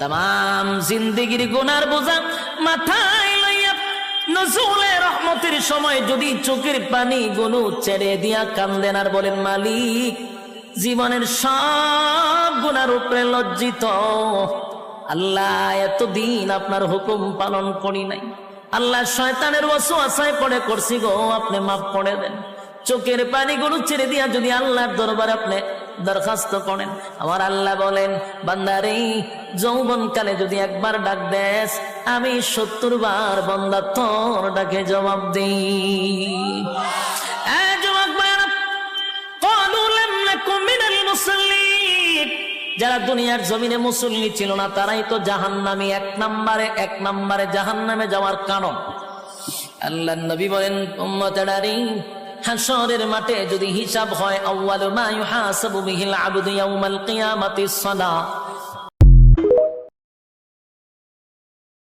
তাম জিন্দেগির গুনার বোঝা মাথায় লইয়া নজরুলে রহমতের সময় যদি চোখের পানি গুলো ছেড়ে দিয়া কান্দেন আর বলেন, মালিক জীবনের সব গুনার উপরে লজ্জিত আল্লাহ, এতদিন আপনার হুকুম পালন করি নাই আল্লাহ, শয়তানের ওয়াসওয়াসায় পড়ে করছি গো, আপনি মাফ করে দেন। চোখের পানিগুলো ছেড়ে দিয়া যদি আল্লাহর দরবারে আপনি দরখাস্ত করেন, আমার আল্লাহ বলেন, বান্দারে যৌবন কালে যদি একবার ডাক দেস, আমি 70 বার বান্দা তোর ডাকে জবাব দিই। যারা দুনিয়ার জমিনে মুসল্লি ছিল না তারাই তো জাহান্নামী, এক নম্বরে জাহান্নামে যাওয়ার কারণ। আল্লাহর নবী বলেন, উম্মতেরারে হাশরের মাঠে যদি হিসাব হয়, আউয়ালু মা ইউহাসাবু বিহিল আবদু ইয়াউমাল কিয়ামাতিস সালাহ,